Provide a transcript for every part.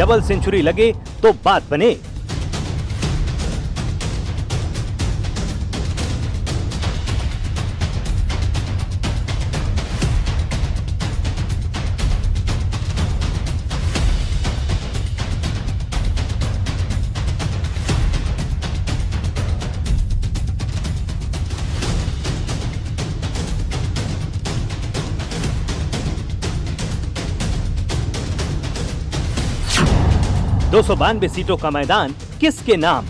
Double century लगे तो बात बने। दो 292 सीटों का मैदान किसके नाम?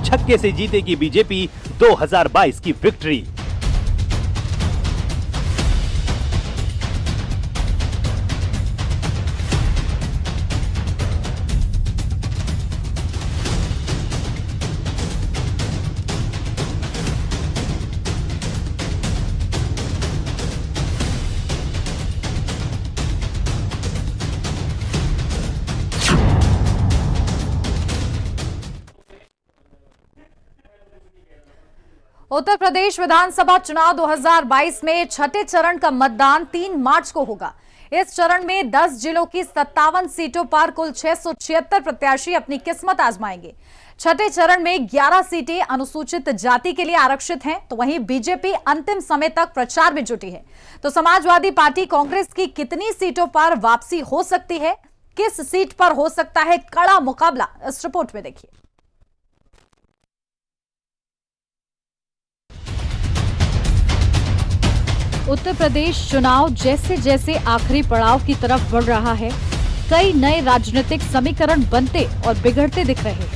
छक्के से जीतेगी बीजेपी 2022 की विक्ट्री। उत्तर प्रदेश विधानसभा चुनाव 2022 में छठे चरण का मतदान 3 मार्च को होगा। इस चरण में 10 जिलों की 57 सीटों पर कुल 676 प्रत्याशी अपनी किस्मत आजमाएंगे। छठे चरण में 11 सीटें अनुसूचित जाति के लिए आरक्षित हैं, तो वहीं बीजेपी अंतिम समय तक प्रचार में जुटी है। तो समाजवादी पार्टी कांग्रेस की कितनी सीटों पर वापसी हो सकती है, किस सीट पर हो सकता है कड़ा मुकाबला, इस रिपोर्ट में देखिए। उत्तर प्रदेश चुनाव जैसे जैसे आखिरी पड़ाव की तरफ बढ़ रहा है, कई नए राजनीतिक समीकरण बनते और बिगड़ते दिख रहे हैं।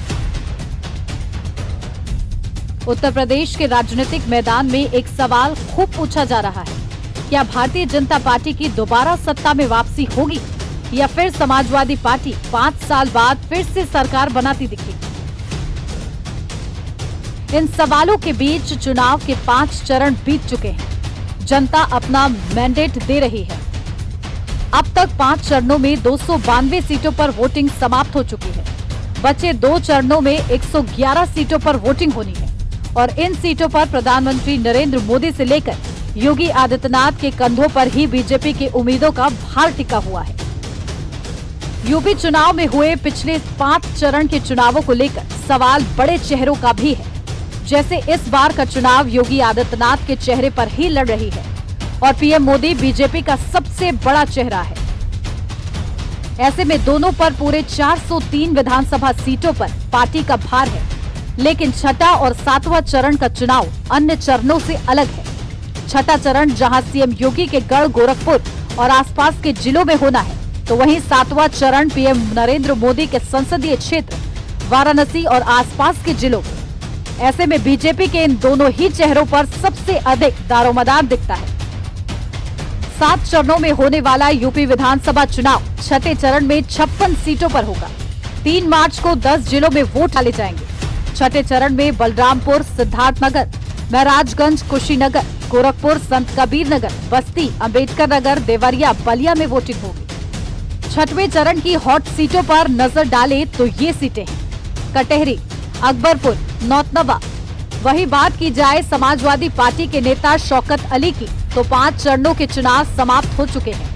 उत्तर प्रदेश के राजनीतिक मैदान में एक सवाल खूब पूछा जा रहा है, क्या भारतीय जनता पार्टी की दोबारा सत्ता में वापसी होगी या फिर समाजवादी पार्टी 5 साल बाद फिर से सरकार बनाती दिखेगी? इन सवालों के बीच चुनाव के 5 चरण बीत चुके हैं। जनता अपना मैंडेट दे रही है। अब तक 5 चरणों में 292 सीटों पर वोटिंग समाप्त हो चुकी है। बचे 2 चरणों में 111 सीटों पर वोटिंग होनी है और इन सीटों पर प्रधानमंत्री नरेंद्र मोदी से लेकर योगी आदित्यनाथ के कंधों पर ही बीजेपी की उम्मीदों का भार टिका हुआ है। यूपी चुनाव में हुए पिछले 5 चरण के चुनावों को लेकर सवाल बड़े चेहरों का भी है। जैसे इस बार का चुनाव योगी आदित्यनाथ के चेहरे पर ही लड़ रही है और पीएम मोदी बीजेपी का सबसे बड़ा चेहरा है। ऐसे में दोनों पर पूरे 403 विधानसभा सीटों पर पार्टी का भार है, लेकिन छठा और 7वां चरण का चुनाव अन्य चरणों से अलग है। छठा चरण जहां सीएम योगी के गढ़ गोरखपुर और आसपास के जिलों में होना है, तो वहीं 7वां चरण पीएम नरेंद्र मोदी के संसदीय क्षेत्र वाराणसी और आसपास के जिलों में। ऐसे में बीजेपी के इन दोनों ही चेहरों पर सबसे अधिक दारोमदार दिखता है। 7 चरणों में होने वाला यूपी विधानसभा चुनाव छठे चरण में 56 सीटों पर होगा। 3 मार्च को 10 जिलों में वोट डाले जाएंगे। छठे चरण में बलरामपुर, सिद्धार्थनगर, महराजगंज, कुशीनगर, गोरखपुर, संत कबीर नगर, बस्ती, अंबेडकर नगर, देवरिया, बलिया में वोटिंग होगी। छठवें चरण की हॉट सीटों पर नजर डाले तो ये सीटें हैं: कटेहरी, अकबरपुर, नौतनवा। वही बात की जाए समाजवादी पार्टी के नेता शौकत अली की, तो 5 चरणों के चुनाव समाप्त हो चुके हैं।